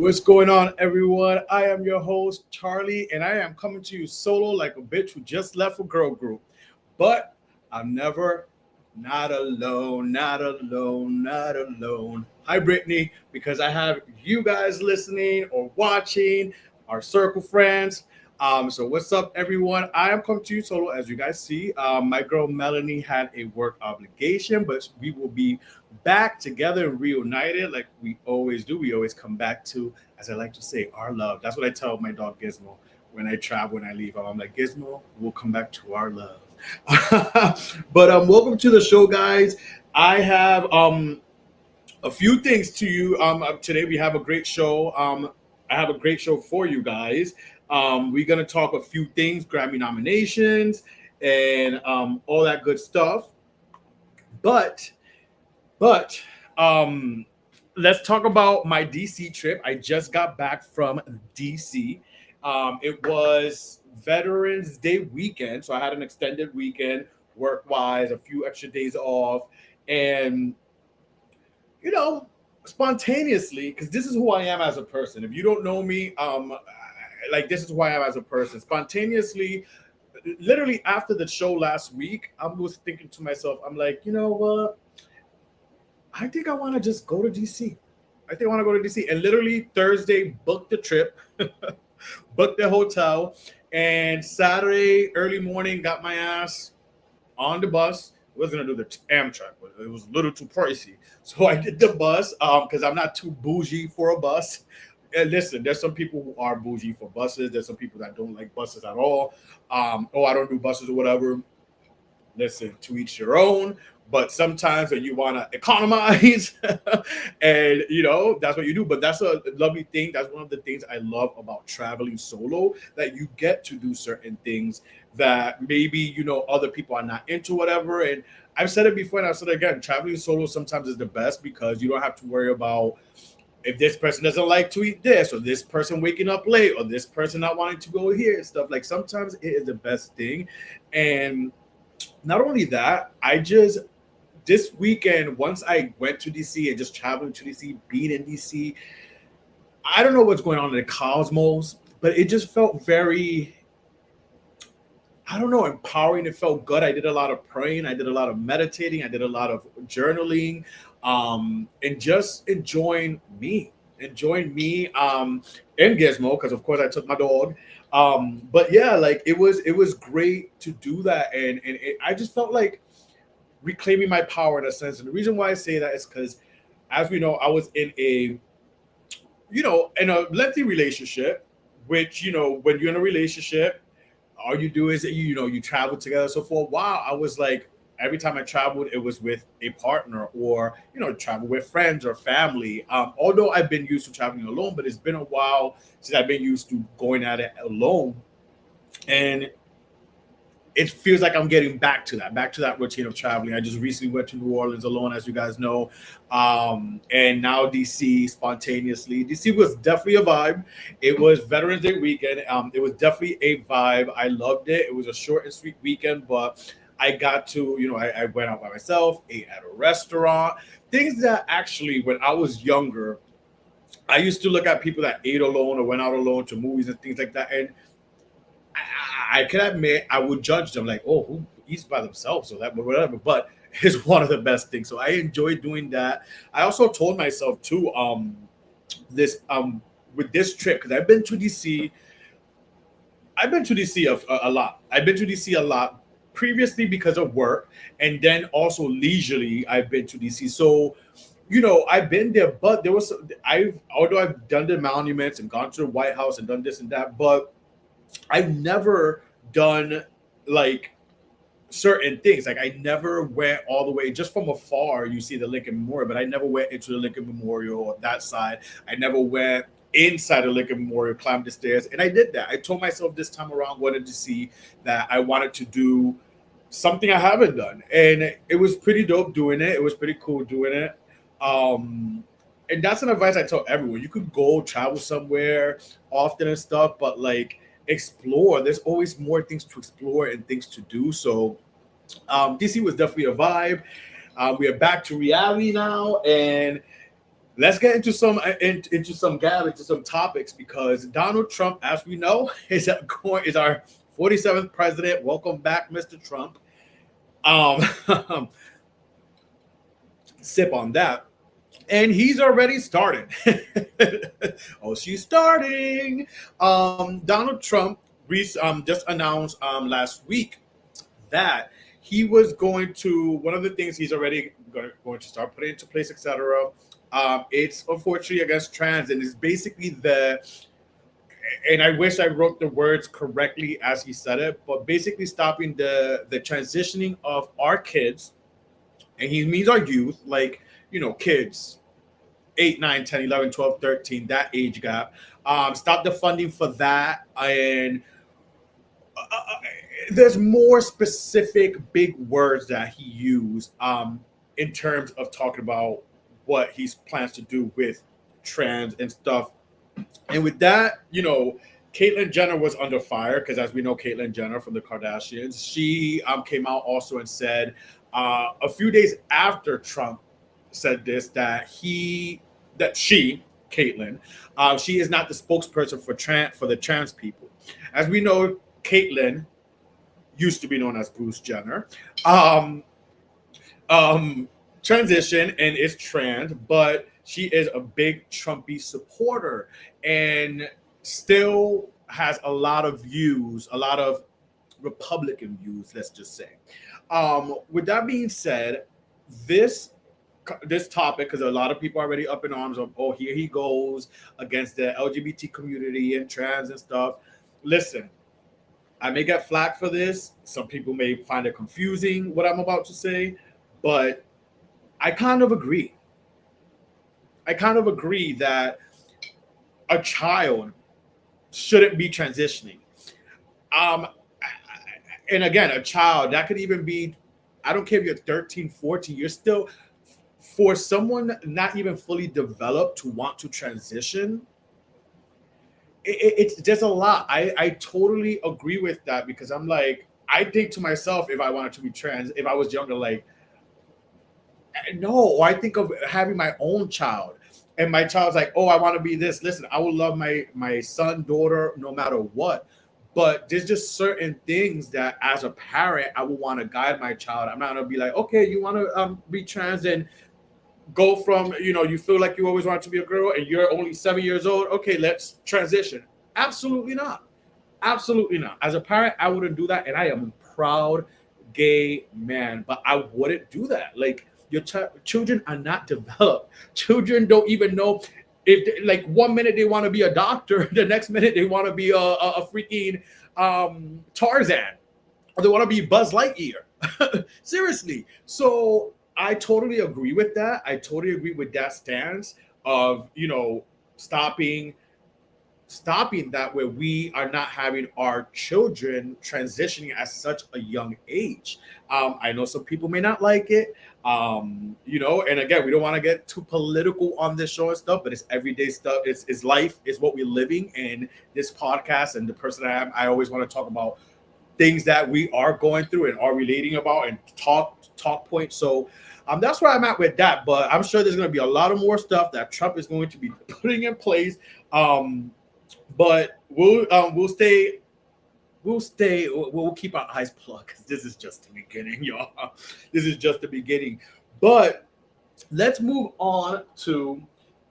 What's going on, everyone? I am your host, Charlie, and I am coming to you solo like a bitch who just left a girl group. But I'm never not alone, not alone, not alone. Hi, Brittany, because I have you guys listening or watching, our circle friends. So what's up, everyone? I am coming to you solo, as you guys see. My girl Melanie had a work obligation, but we will be back together and reunited like we always do. We always come back to, as I like to say, our love. That's what I tell my dog Gizmo when I travel, when I leave. I'm like, Gizmo, we'll come back to our love. But welcome to the show, guys. I have a few things to you today. We have a great show. I have a great show for you guys. We're gonna talk a few things, Grammy nominations, and all that good stuff. But but um, let's talk about my DC trip. I just got back from DC. It was Veterans Day weekend, so I had an extended weekend work wise, a few extra days off, and you know, spontaneously, because this is who I am as a person. If you don't know me, like this is who I am as a person. Spontaneously, literally after the show last week, I was thinking to myself, I'm like, you know what? I think I want to just go to DC. I think I want to go to DC. And literally Thursday, booked the trip, booked the hotel, and Saturday early morning got my ass on the bus. I was gonna do the Amtrak, but it was a little too pricey. So I did the bus because I'm not too bougie for a bus. And listen, there's some people who are bougie for buses. There's some people that don't like buses at all. Oh, I don't do buses or whatever. Listen, to each your own. But sometimes when you want to economize, and that's what you do. But that's a lovely thing. That's one of the things I love about traveling solo, that you get to do certain things that maybe other people are not into, whatever. And I've said it before and I've said it again, traveling solo sometimes is the best because you don't have to worry about if this person doesn't like to eat this, or this person waking up late, or this person not wanting to go here and stuff. Like sometimes it is the best thing. And not only that, I just this weekend, once I went to DC and just traveling to DC, being in DC, I don't know what's going on in the cosmos, but it just felt very, I don't know, empowering. It felt good. I did a lot of praying, I did a lot of meditating, I did a lot of journaling, and just enjoying me, and Gizmo, because of course I took my dog. But yeah, like it was great to do that, and I just felt like reclaiming my power in a sense. And the reason why I say that is because, as we know, I was in a lengthy relationship, which, when you're in a relationship, all you do is you travel together. So for a while, I was like, every time I traveled, it was with a partner, or travel with friends or family. Although I've been used to traveling alone, but it's been a while since I've been used to going at it alone. And it feels like I'm getting back to that routine of traveling. I just recently went to New Orleans alone, as you guys know, and now DC spontaneously. DC was definitely a vibe. It was Veterans Day weekend. It was definitely a vibe. I loved it. It was a short and sweet weekend, but I got to, I went out by myself, ate at a restaurant, things that actually, when I was younger, I used to look at people that ate alone or went out alone to movies and things like that, and I can admit I would judge them like, oh, who eats by themselves or that, but whatever. But it's one of the best things. So I enjoy doing that. I also told myself too, this with this trip, because I've been to DC a lot. I've been to DC a lot previously because of work, and then also leisurely I've been to DC. So I've been there, but I've although I've done the monuments and gone to the White House and done this and that, but I've never done like certain things. Like I never went all the way, just from afar. You see the Lincoln Memorial, but I never went into the Lincoln Memorial on that side. I never went inside the Lincoln Memorial, climbed the stairs, and I did that. I told myself this time around, wanted to see that I wanted to do something I haven't done, and it was pretty dope doing it. It was pretty cool doing it. Um, and that's an advice I tell everyone. You could go travel somewhere often and stuff, but like explore. There's always more things to explore and things to do. So DC was definitely a vibe. We are back to reality now, and let's get into into some gab, into some topics, because Donald Trump, as we know, is our 47th president. Welcome back, Mr. Trump. Um, sip on that. And he's already started. Oh, she's starting. Donald Trump just announced last week that he was going to, one of the things he's already going to start putting into place, etc. It's unfortunately against trans, and it's basically and I wish I wrote the words correctly as he said it, but basically stopping the transitioning of our kids, and he means our youth, like, kids 8, 9, 10, 11, 12, 13, that age gap. Stop the funding for that. And there's more specific big words that he used in terms of talking about what he plans to do with trans and stuff. And with that, Caitlyn Jenner was under fire, because as we know, Caitlyn Jenner from the Kardashians, she came out also and said a few days after Trump said this, that she, Caitlyn, she is not the spokesperson for the trans people. As we know, Caitlyn used to be known as Bruce Jenner. Um, Transition and is trans, but she is a big Trumpy supporter and still has a lot of views, a lot of Republican views, let's just say. With that being said, this topic, because a lot of people are already up in arms of, oh, here he goes against the LGBT community and trans and stuff. Listen, I may get flack for this. Some people may find it confusing what I'm about to say, but I kind of agree. I kind of agree that a child shouldn't be transitioning. And again, a child, that could even be, I don't care if you're 13, 14, you're still, for someone not even fully developed to want to transition, it's just a lot. I totally agree with that, because I'm like, I think to myself, if I wanted to be trans, if I was younger, like, no. Or I think of having my own child, and my child's like, oh, I want to be this. Listen, I will love my son, daughter, no matter what. But there's just certain things that, as a parent, I would want to guide my child. I'm not gonna be like, okay, you want to be trans and go from, you feel like you always wanted to be a girl and you're only 7 years old. Okay, let's transition. Absolutely not. Absolutely not. As a parent, I wouldn't do that, and I am a proud gay man, but I wouldn't do that. Like, your children are not developed. Children don't even know if like 1 minute they want to be a doctor, the next minute they want to be a freaking Tarzan, or they want to be Buzz Lightyear. Seriously. So I totally agree with that. I totally agree with that stance of, stopping that, where we are not having our children transitioning at such a young age. I know some people may not like it, and again, we don't want to get too political on this show and stuff, but it's everyday stuff. It's life. It's what we're living. And this podcast, and the person I am, I always want to talk about things that we are going through and are relating about, and talk points. So that's where I'm at with that. But I'm sure there's going to be a lot of more stuff that Trump is going to be putting in place. But we'll keep our eyes plugged, because this is just the beginning, y'all. This is just the beginning. But let's move on to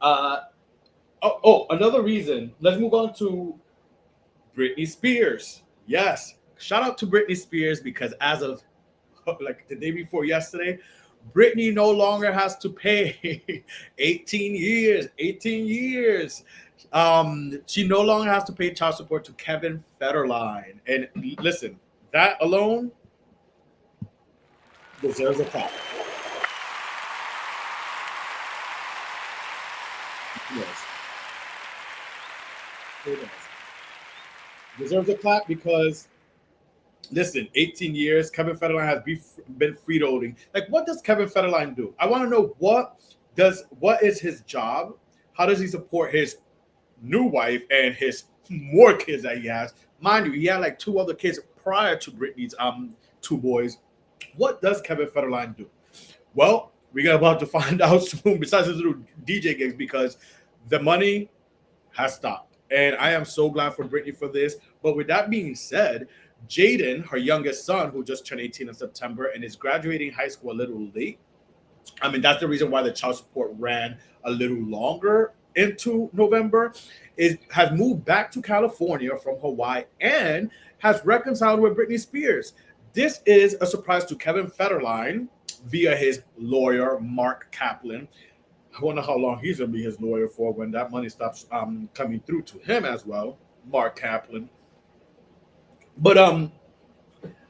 another reason. Let's move on to Britney Spears. Yes, shout out to Britney Spears, because as of like the day before yesterday, Britney no longer has to pay 18 years. She no longer has to pay child support to Kevin Federline. And listen, that alone deserves a clap. Yes. It does. Deserves a clap, because listen, 18 years, Kevin Federline has been freeloading. Like, what does Kevin Federline do? I want to know what is his job? How does he support his new wife and his more kids that he has? Mind you, he had like 2 other kids prior to Britney's 2 boys. What does Kevin Federline do? Well, We're about to find out soon, besides the little DJ gigs, because the money has stopped. And I am so glad for Britney for this. But with that being said, Jaden, her youngest son, who just turned 18 in September and is graduating high school a little late. I mean, that's the reason why the child support ran a little longer into November. Is has moved back to California from Hawaii and has reconciled with Britney Spears. This is a surprise to Kevin Federline via his lawyer, Mark Kaplan. I wonder how long he's going to be his lawyer for when that money stops coming through to him as well, Mark Kaplan. But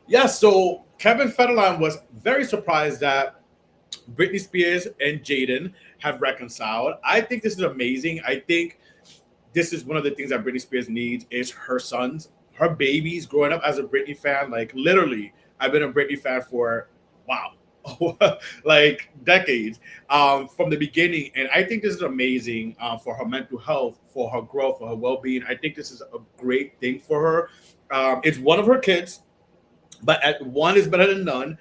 yeah, so Kevin Federline was very surprised that Britney Spears and Jaden have reconciled. I think this is amazing. I think this is one of the things that Britney Spears needs is her sons, her babies growing up as a Britney fan. Like literally, I've been a Britney fan for wow, like decades from the beginning. And I think this is amazing for her mental health, for her growth, for her well-being. I think this is a great thing for her. It's one of her kids, but one is better than none.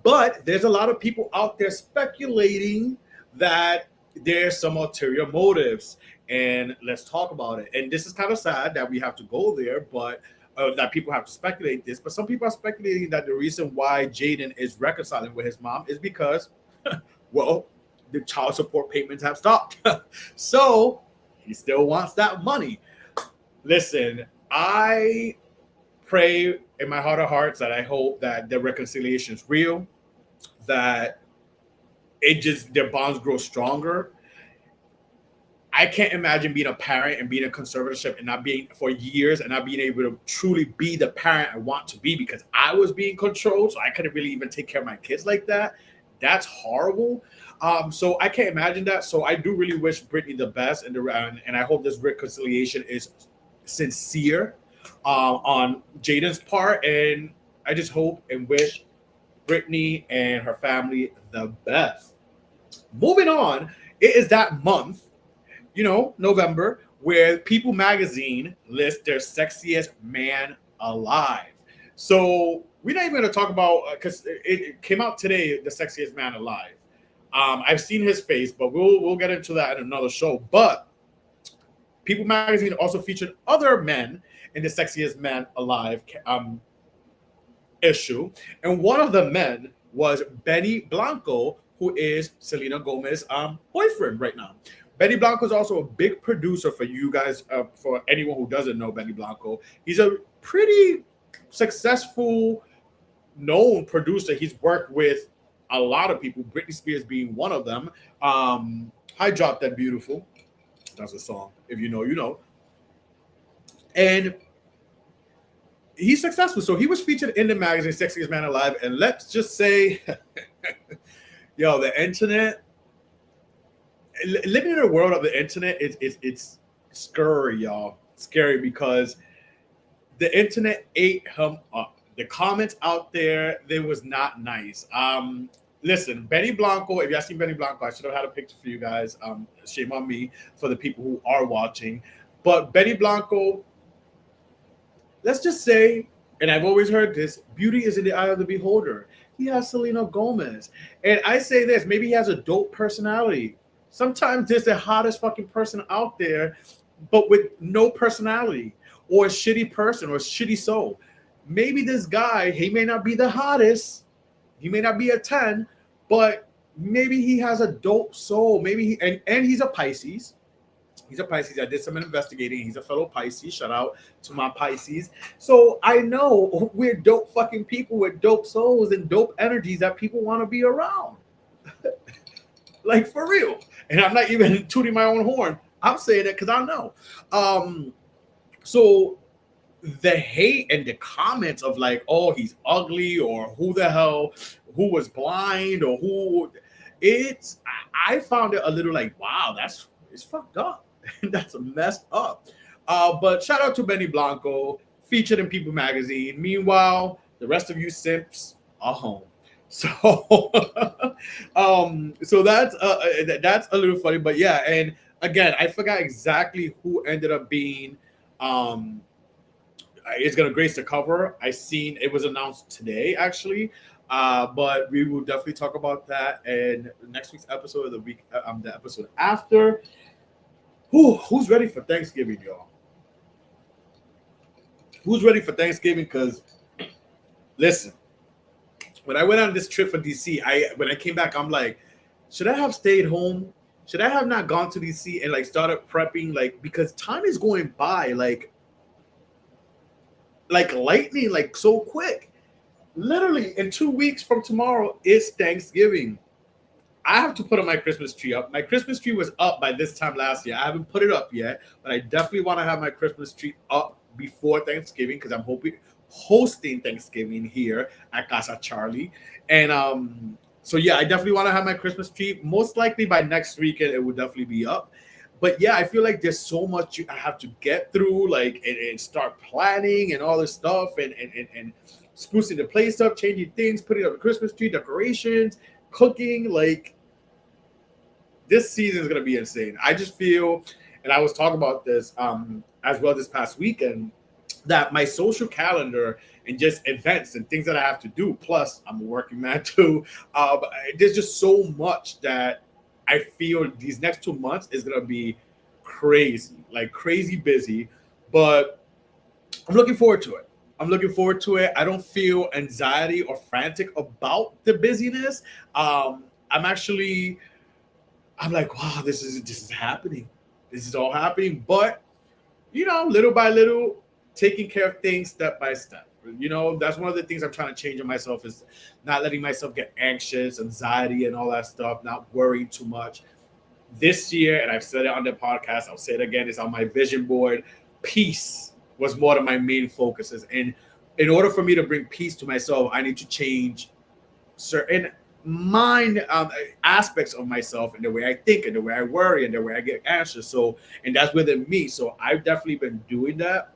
But there's a lot of people out there speculating that there's some ulterior motives. And let's talk about it. And this is kind of sad that we have to go there, but that people have to speculate this. But some people are speculating that the reason why Jaden is reconciling with his mom is because, well, the child support payments have stopped. So he still wants that money. Listen, I pray in my heart of hearts that I hope that the reconciliation is real, that their bonds grow stronger. I can't imagine being a parent and being in conservatorship and not being for years and not being able to truly be the parent I want to be because I was being controlled. So I couldn't really even take care of my kids like that. That's horrible. So I can't imagine that. So I do really wish Britney the best and I hope this reconciliation is sincere on Jaden's part. And I just hope and wish Britney and her family the best. Moving on, it is that month, November, where People Magazine lists their sexiest man alive. So we're not even going to talk about, because it came out today, the sexiest man alive. I've seen his face, but we'll get into that in another show. But People Magazine also featured other men in the sexiest man alive issue. And one of the men was Benny Blanco, who is Selena Gomez's boyfriend right now. Benny Blanco is also a big producer for you guys, for anyone who doesn't know Benny Blanco. He's a pretty successful, known producer. He's worked with a lot of people, Britney Spears being one of them. I Dropped That Beautiful. That's a song. If you know, you know. And he's successful. So he was featured in the magazine Sexiest Man Alive. And let's just say, yo, the internet, living in a world of the internet, it's scary, y'all. Scary because the internet ate him up. The comments out there, they was not nice. Listen, Benny Blanco, if you have seen Benny Blanco, I should have had a picture for you guys. Shame on me for the people who are watching. But Benny Blanco, let's just say, and I've always heard this, beauty is in the eye of the beholder. He has Selena Gomez. And I say this, maybe he has a dope personality. Sometimes there's the hottest fucking person out there, but with no personality or a shitty person or a shitty soul. Maybe this guy, he may not be the hottest. He may not be a 10, but maybe he has a dope soul. Maybe and he's a Pisces. He's a Pisces. I did some investigating. He's a fellow Pisces. Shout out to my Pisces. So I know we're dope fucking people with dope souls and dope energies that people want to be around. Like for real. And I'm not even tooting my own horn. I'm saying it because I know. So the hate and the comments of like, oh, he's ugly, or who the hell, who was blind, or who, I found it a little like, wow, it's fucked up. That's messed up. But shout out to Benny Blanco, featured in People Magazine. Meanwhile, the rest of you simps are home. So, so that's a little funny, but yeah. And again, I forgot exactly who ended up being, is going to grace the cover. I seen it was announced today, actually. But we will definitely talk about that in next week's episode of the week, the episode after. Who's ready for Thanksgiving, y'all? Who's ready for Thanksgiving? Because listen, when I went on this trip for DC, when I came back, I'm like, should I have stayed home? Should I have not gone to DC and like started prepping? Like, because time is going by like lightning, like so quick. Literally in 2 weeks from tomorrow is Thanksgiving. I have to put up my Christmas tree up. My Christmas tree was up by this time last year. I haven't put it up yet, but I definitely want to have my Christmas tree up before Thanksgiving because I'm hosting Thanksgiving here at Casa Charlie. And so yeah, I definitely want to have my Christmas tree. Most likely by next weekend, it will definitely be up. But yeah, I feel like there's so much I have to get through, like and start planning and all this stuff and sprucing the place up, changing things, putting up a Christmas tree, decorations, cooking. Like this season is gonna be insane. I just feel, and I was talking about this as well this past weekend, that my social calendar and just events and things that I have to do. Plus, I'm a working man too. There's just so much that I feel these next 2 months is gonna be crazy, like crazy busy. But I'm looking forward to it. I'm looking forward to it. I don't feel anxiety or frantic about the busyness. I'm actually, I'm like, wow, this is happening. This is all happening. But little by little, taking care of things step by step. That's one of the things I'm trying to change in myself is not letting myself get anxious, anxiety, and all that stuff, not worrying too much. This year, and I've said it on the podcast, I'll say it again, it's on my vision board. Peace was one of my main focuses. And in order for me to bring peace to myself, I need to change certain mind aspects of myself and the way I think and the way I worry and the way I get anxious. So, and that's within me. So I've definitely been doing that.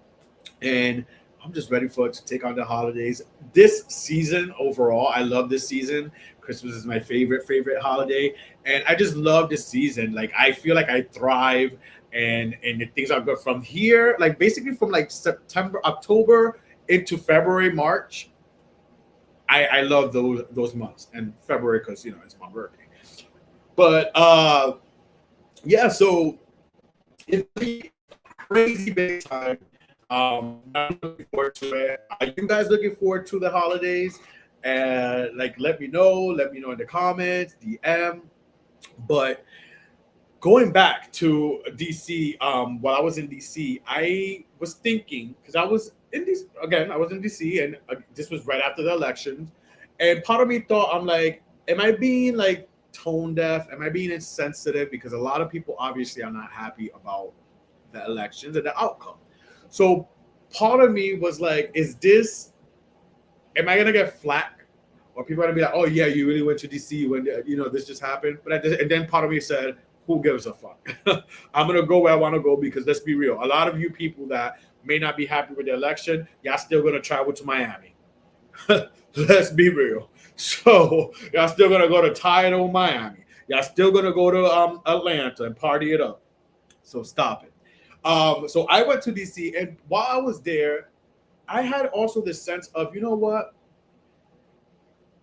And I'm just ready for it to take on the holidays. This season overall, I love this season. Christmas is my favorite holiday, and I just love this season. Like I feel like I thrive, and the things are good from here. Like basically from like September, October into February, March. I love those months, and February because it's my birthday. But yeah, so it's a crazy big time. I'm looking forward to it. Are you guys looking forward to the holidays? And like, let me know. Let me know in the comments, DM. But going back to DC, while I was in DC, I was thinking because I was in DC again. I was in DC, and this was right after the elections. And part of me thought, I'm like, am I being like tone deaf? Am I being insensitive? Because a lot of people obviously are not happy about the elections and the outcome. So part of me was like, am I gonna get flack? Or people are gonna be like, oh yeah, you really went to DC when this just happened. And then part of me said, who gives a fuck? I'm gonna go where I want to go because let's be real. A lot of you people that may not be happy with the election, y'all still gonna travel to Miami. Let's be real. So y'all still gonna go to Tidal, Miami. Y'all still gonna go to Atlanta and party it up. So stop it. So I went to DC, and while I was there, I had also this sense of, you know what?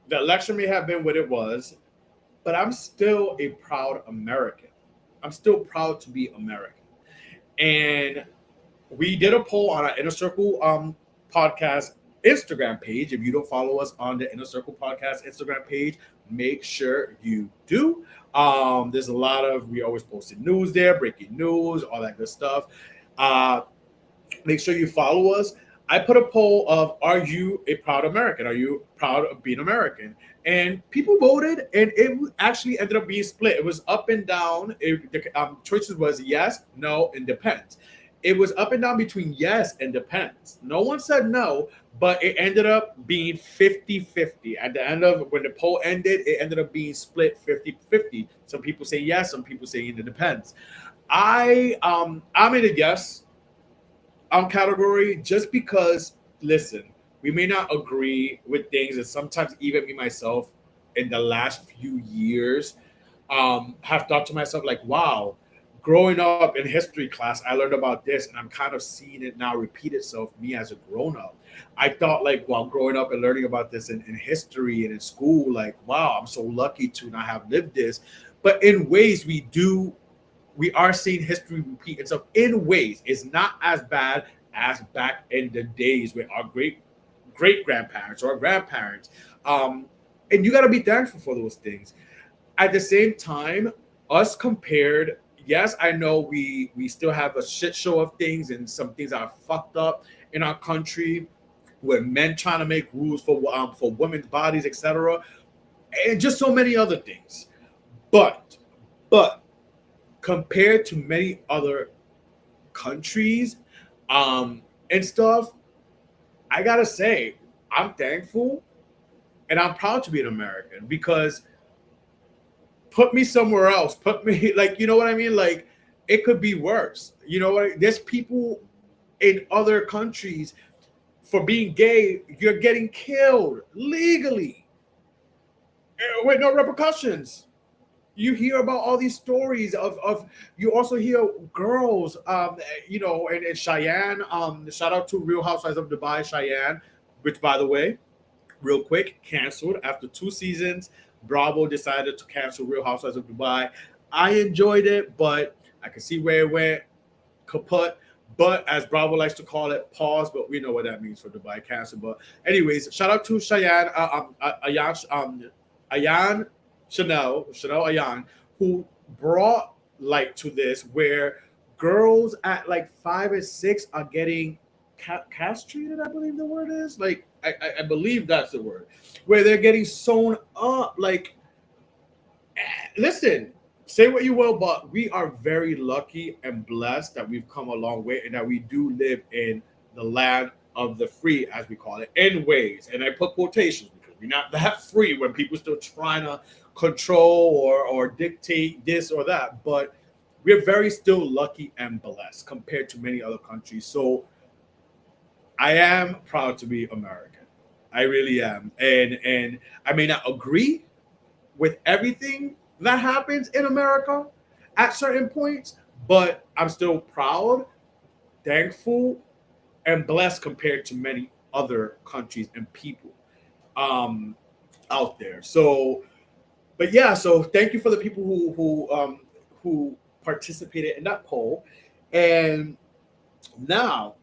The election may have been what it was, but I'm still a proud American. I'm still proud to be American. And we did a poll on our Inner Circle podcast Instagram page. If you don't follow us on the Inner Circle podcast Instagram page, make sure you do. There's a lot of, we always posted news there, breaking news, all that good stuff. Make sure you follow us. I put a poll of, are you a proud American? Are you proud of being American? And people voted, and it actually ended up being split. It was up and down. The choices was yes, no, and depends. It was up and down between yes and depends. No one said no, but it ended up being 50-50. At the end of when the poll ended, it ended up being split 50-50. Some people say yes, some people say it depends. I'm in a yes category just because, listen, we may not agree with things, and sometimes even me myself in the last few years have thought to myself like, wow, growing up in history class, I learned about this, and I'm kind of seeing it now repeat itself me as a grown up. I thought, like, while growing up and learning about this in history and in school, like, wow, I'm so lucky to not have lived this. But in ways, we are seeing history repeat itself in ways. It's not as bad as back in the days with our great grandparents or grandparents. Um, and you got to be thankful for those things. At the same time, us compared, yes, I know we still have a shit show of things, and some things are fucked up in our country with men trying to make rules for women's bodies, etc., and just so many other things. But but compared to many other countries, and stuff, I gotta say, I'm thankful and I'm proud to be an American, because put me somewhere else, put me like, you know what I mean? Like, it could be worse. You know what? There's people in other countries for being gay, you're getting killed legally with no repercussions. You hear about all these stories of you also hear girls, and Cheyenne, shout out to Real Housewives of Dubai, Cheyenne, which, by the way, real quick, canceled after 2 seasons. Bravo decided to cancel Real Housewives of Dubai. I enjoyed it, but I can see where it went kaput. But as Bravo likes to call it, pause. But we know what that means for Dubai cancel. But anyways, shout out to Cheyenne, Ayan Chanel Ayan, who brought light to this, where girls at like 5 and 6 are getting castrated. I believe the word is, like, I believe that's the word, where they're getting sewn up. Like, listen, say what you will, but we are very lucky and blessed that we've come a long way, and that we do live in the land of the free, as we call it, in ways. And I put quotations because we're not that free when people still trying to control or dictate this or that. But we're very still lucky and blessed compared to many other countries. So I am proud to be American. I really am. And I may not agree with everything that happens in America at certain points, but I'm still proud, thankful, and blessed compared to many other countries and people um, out there. So, but yeah, so thank you for the people who participated in that poll. And now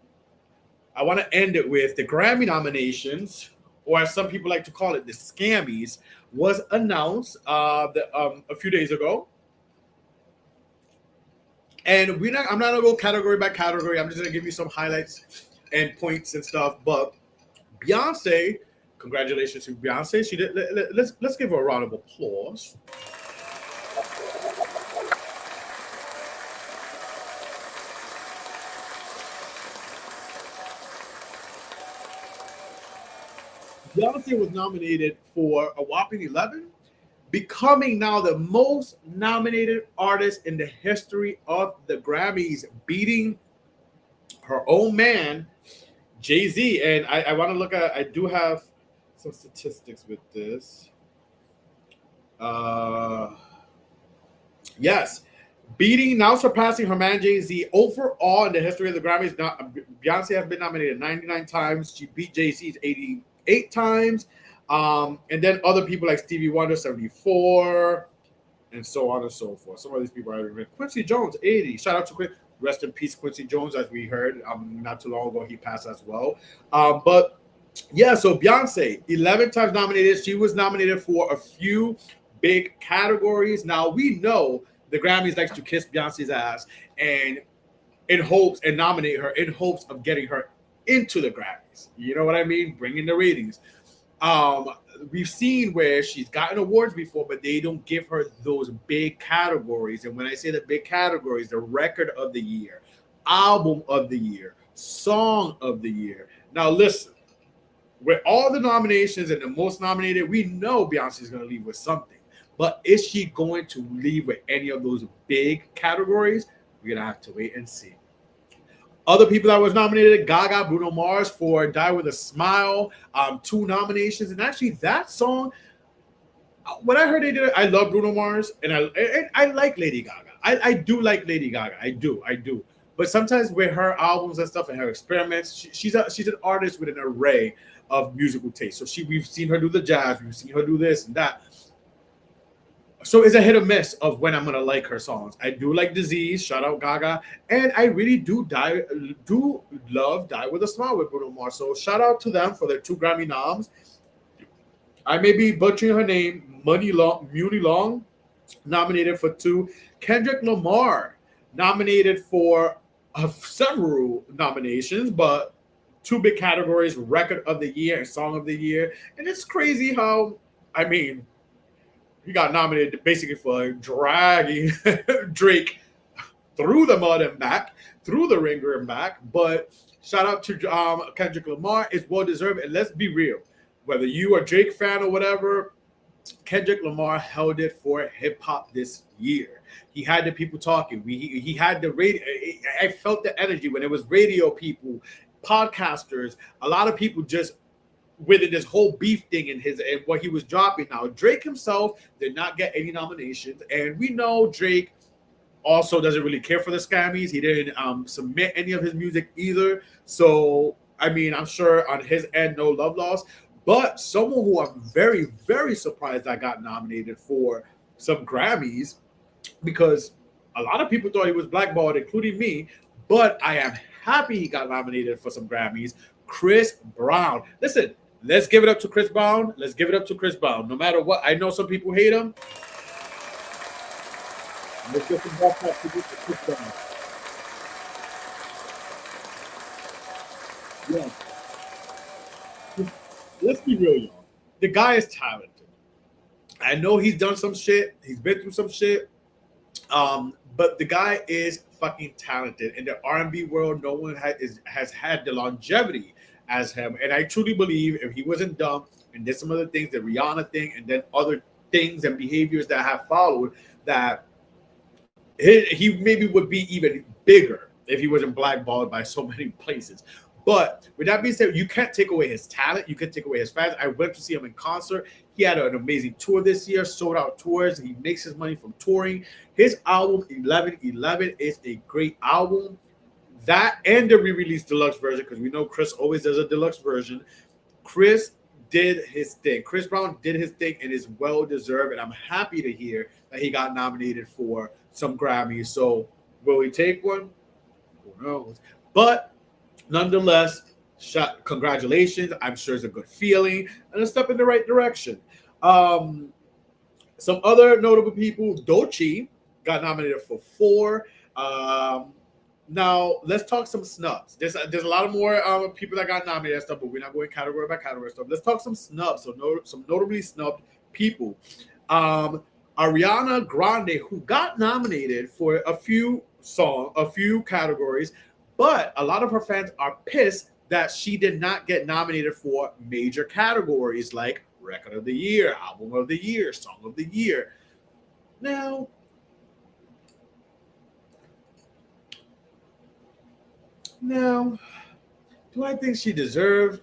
I want to end it with the Grammy nominations, or as some people like to call it, the Scammies, was announced a few days ago. And I'm not gonna go category by category. I'm just gonna give you some highlights and points and stuff. But Beyonce, congratulations to Beyonce. She did. Let's give her a round of applause. Beyonce was nominated for a whopping 11, becoming now the most nominated artist in the history of the Grammys, beating her own man, Jay-Z. And I want to look at, I do have some statistics with this. Uh, yes, beating, now surpassing her man Jay-Z overall in the history of the Grammys. Beyonce has been nominated 99 times. She beat Jay-Z's 88 times. And then other people like Stevie Wonder, 74, and so on and so forth. Some of these people are Quincy Jones, 80. Shout out to Quincy. Rest in peace, Quincy Jones, as we heard not too long ago, he passed as well. But yeah, so Beyonce, 11 times nominated. She was nominated for a few big categories. Now, we know the Grammys likes to kiss Beyonce's ass and in hopes, and nominate her in hopes of getting her into the Grammys. You know what I mean? Bringing the ratings. We've seen where she's gotten awards before, but they don't give her those big categories. And when I say the big categories, the record of the year, album of the year, song of the year. Now, listen, with all the nominations and the most nominated, we know Beyonce's going to leave with something. But is she going to leave with any of those big categories? We're going to have to wait and see. Other people that was nominated: Gaga, Bruno Mars for Die With a Smile, 2 nominations. And actually, that song, when I heard they did it, I love Bruno Mars, and I like Lady Gaga. I do like Lady Gaga. I do. But sometimes with her albums and stuff and her experiments, she's an artist with an array of musical taste. So we've seen her do the jazz, we've seen her do this and that. So it's a hit or miss of when I'm gonna like her songs. I do like Disease, shout out Gaga, and I really do love Die with a Smile with Bruno Mars. So shout out to them for their 2 Grammy noms. I may be butchering her name, Muni Long, nominated for 2. Kendrick Lamar, nominated for several nominations, but 2 big categories: Record of the Year and Song of the Year. And it's crazy how, I mean, he got nominated basically for dragging Drake through the mud and back, through the ringer and back. But shout out to Kendrick Lamar. It's well deserved. And let's be real, whether you are a Drake fan or whatever, Kendrick Lamar held it for hip hop this year. He had the people talking. He had the radio. I felt the energy when it was radio people, podcasters, a lot of people just within this whole beef thing and what he was dropping. Now Drake himself did not get any nominations, and we know Drake also doesn't really care for the Scammies. He didn't submit any of his music either. So I mean, I'm sure on his end, no love lost. But someone who I'm very, very surprised that got nominated for some Grammys, because a lot of people thought he was blackballed, including me. But I am happy he got nominated for some Grammys. Chris Brown. Listen, let's give it up to Chris Brown. Let's give it up to Chris Brown. No matter what, I know some people hate him. Let's get some backpack to Chris Brown. Yeah. Let's be real, y'all. The guy is talented. I know he's done some shit. He's been through some shit. But the guy is fucking talented. In the R&B world, no one has had the longevity as him. And I truly believe if he wasn't dumb and did some other things, the Rihanna thing, and then other things and behaviors that have followed, that he maybe would be even bigger if he wasn't blackballed by so many places. But with that being said, you can't take away his talent. You can't take away his fans. I went to see him in concert. He had an amazing tour this year, sold out tours. He makes his money from touring. His album 1111 is a great album. That and the re-release deluxe version, because we know Chris always does a deluxe version. Chris did his thing. Chris Brown did his thing and is well deserved. And I'm happy to hear that he got nominated for some Grammys. So will he take one? Who knows? But nonetheless, congratulations. I'm sure it's a good feeling and a step in the right direction. Some other notable people: Doechii got nominated for 4. Now let's talk some snubs. There's a lot of more people that got nominated and stuff, but we're not going category by category stuff. Let's talk some snubs. So some notably snubbed people. Ariana Grande, who got nominated for a few categories, but a lot of her fans are pissed that she did not get nominated for major categories like Record of the Year, Album of the Year, Song of the Year. Now, do I think she deserved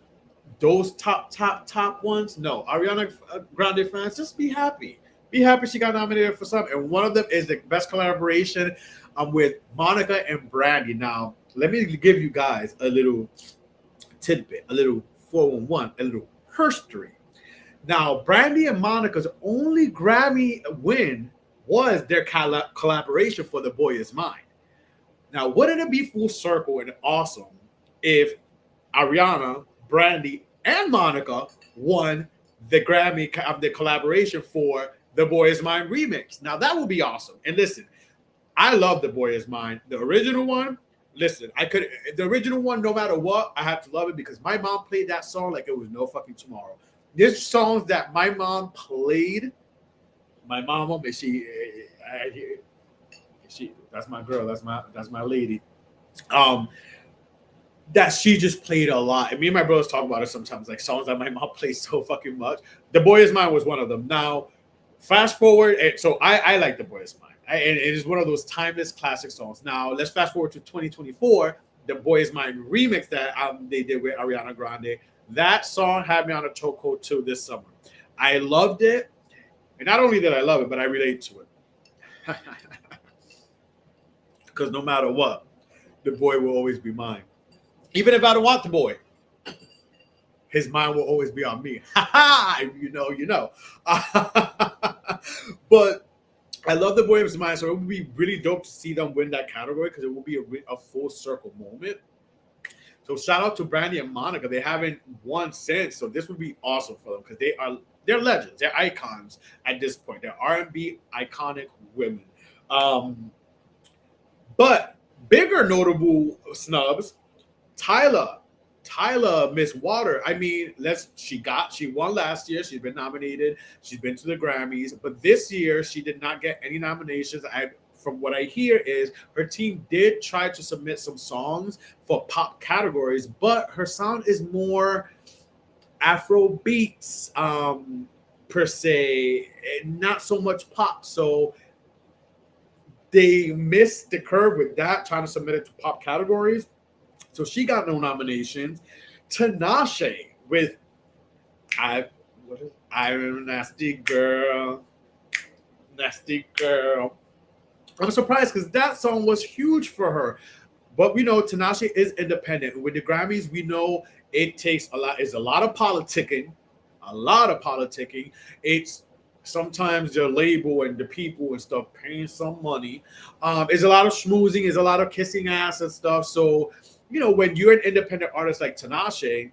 those top ones? No. Ariana Grande fans, just be happy. Be happy she got nominated for some. And one of them is the best collaboration with Monica and Brandy. Now, let me give you guys a little tidbit, a little 411, a little history. Now, Brandy and Monica's only Grammy win was their collaboration for The Boy Is Mine. Now, wouldn't it be full circle and awesome if Ariana, Brandy, and Monica won the Grammy of the collaboration for The Boy Is Mine remix? Now, that would be awesome. And listen, I love The Boy Is Mine. The original one, listen, the original one, no matter what, I have to love it because my mom played that song like it was no fucking tomorrow. There's songs that my mom played. My mom, she that's my girl, that's my lady. That she just played a lot. And me and my brothers talk about it sometimes, like songs that my mom plays so fucking much. The Boy Is Mine was one of them. Now, fast forward, and so I like The Boy Is Mine. And it is one of those timeless classic songs. Now, let's fast forward to 2024, The Boy Is Mine remix that they did with Ariana Grande. That song had me on a chokehold too this summer. I loved it. And not only did I love it, but I relate to it. because no matter what, the boy will always be mine. Even if I don't want the boy, his mind will always be on me. Ha ha! You know, you know. But I love the boy of his mind, so it would be really dope to see them win that category because it will be a full circle moment. So shout out to Brandy and Monica. They haven't won since, so this would be awesome for them because they're legends, they're icons at this point. They're R&B iconic women. But bigger notable snubs, Tyler. Miss Water. I mean, she won last year. She's been nominated. She's been to the Grammys, but this year she did not get any nominations. From what I hear is her team did try to submit some songs for pop categories, but her sound is more Afro beats per se, not so much pop. So they missed the curve with that, trying to submit it to pop categories. So she got no nominations. Tinashe with I'm a nasty girl. Nasty girl. I'm surprised because that song was huge for her. But we know Tinashe is independent. With the Grammys, we know it takes a lot. It's a lot of politicking. A lot of politicking. It's sometimes the label and the people and stuff paying some money. It's a lot of schmoozing. It's a lot of kissing ass and stuff. So, you know, when you're an independent artist like Tinashe,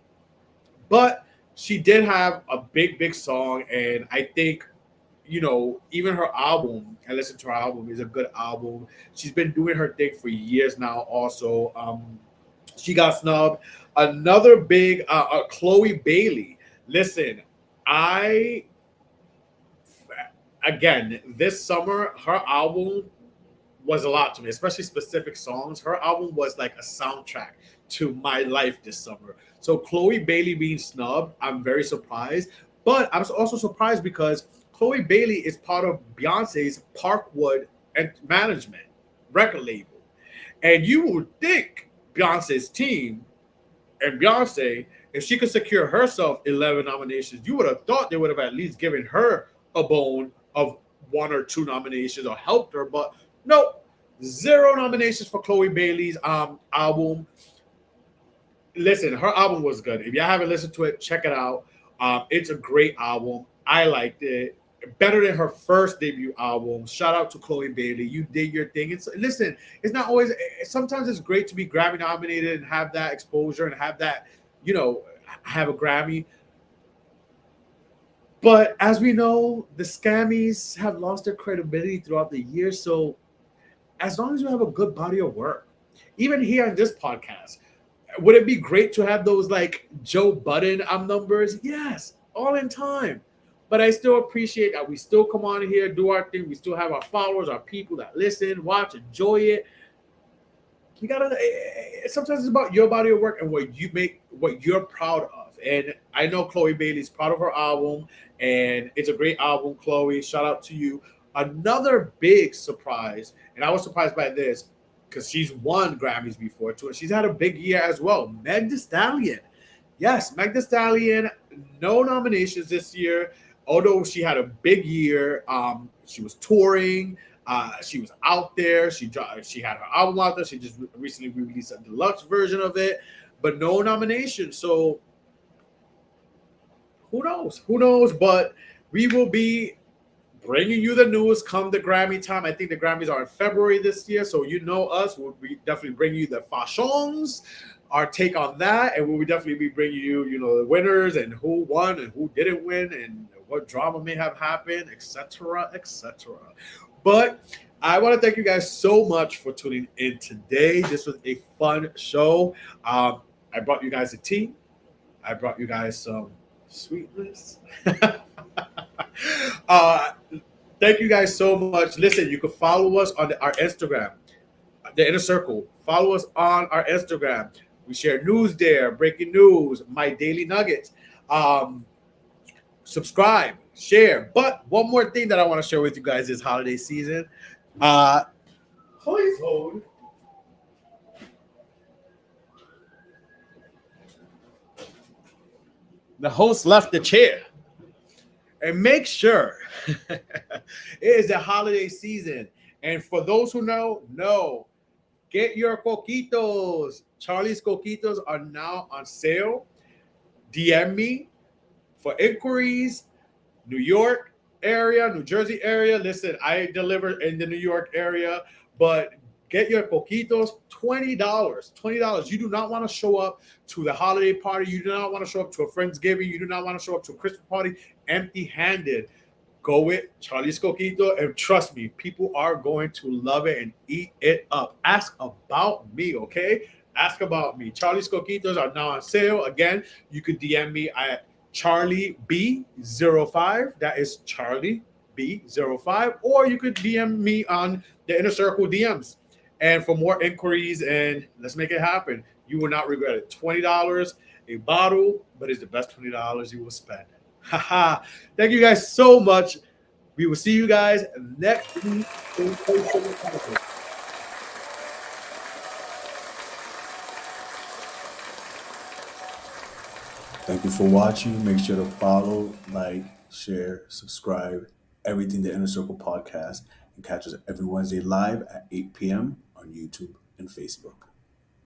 but she did have a big song, and I think, you know, even her album, I listened to her album, is a good album. She's been doing her thing for years now. Also, she got snubbed. Another big, Chloe Bailey. Listen, again, this summer, her album was a lot to me, especially specific songs. Her album was like a soundtrack to my life this summer. So Chloe Bailey being snubbed, I'm very surprised. But I'm also surprised because Chloe Bailey is part of Beyonce's Parkwood and management record label. And you would think Beyonce's team and Beyonce, if she could secure herself 11 nominations, you would have thought they would have at least given her a bone of 1 or 2 nominations or helped her. But no, 0 nominations for Chloe Bailey's album. Listen, her album was good. If y'all haven't listened to it, check it out. It's a great album. I liked it. Better than her first debut album. Shout out to Chloe Bailey. You did your thing. Listen, it's not always. Sometimes it's great to be Grammy nominated and have that exposure and have that, you know, have a Grammy. But as we know, the scammies have lost their credibility throughout the years. So as long as you have a good body of work, even here on this podcast, would it be great to have those like Joe Budden numbers? Yes, all in time. But I still appreciate that we still come on here, do our thing. We still have our followers, our people that listen, watch, enjoy it. You gotta. Sometimes it's about your body of work and what you make, what you're proud of. And I know Chloe Bailey's proud of her album, and it's a great album, Chloe. Shout out to you. Another big surprise, and I was surprised by this because she's won Grammys before too, and she's had a big year as well. Meg Thee Stallion. Yes, Meg Thee Stallion, no nominations this year. Although she had a big year, she was touring, she was out there. She had her album out there. She just recently released a deluxe version of it, but no nomination. So who knows? Who knows? But we will be bringing you the news come the Grammy time. I think the Grammys are in February this year, so you know us. We'll be definitely bring you the fashions, our take on that, and we'll definitely be bringing you, you know, the winners and who won and who didn't win and what drama may have happened, etc., etc. But I want to thank you guys so much for tuning in today. This was a fun show. I brought you guys a tea. I brought you guys some sweetness. Thank you guys so much. Listen, you can follow us on our Instagram, The Inner Circle. Follow us on our Instagram. We share news there, breaking news, my daily nuggets. Subscribe, share. But one more thing that I want to share with you guys this holiday season. Please hold. The host left the chair. And make sure it is the holiday season. And for those who know, Get your coquitos. Charlie's coquitos are now on sale. DM me for inquiries. New York area, New Jersey area. Listen, I deliver in the New York area, but get your coquitos, $20. $20. You do not want to show up to the holiday party. You do not want to show up to a Friendsgiving. You do not want to show up to a Christmas party empty handed. Go with Charlie's Coquito, and trust me, people are going to love it and eat it up. Ask about me, okay? Ask about me. Charlie's Coquitos are now on sale. Again, you could DM me at Charlie B05. That is Charlie B05. Or you could DM me on the Inner Circle DMs. And for more inquiries, and let's make it happen. You will not regret it. $20 a bottle, but it's the best $20 you will spend. Haha. Thank you guys so much. We will see you guys next week. Thank you for watching. Make sure to follow, like, share, subscribe, everything the Inner Circle podcast, and catch us every Wednesday live at 8 p.m. on YouTube and Facebook.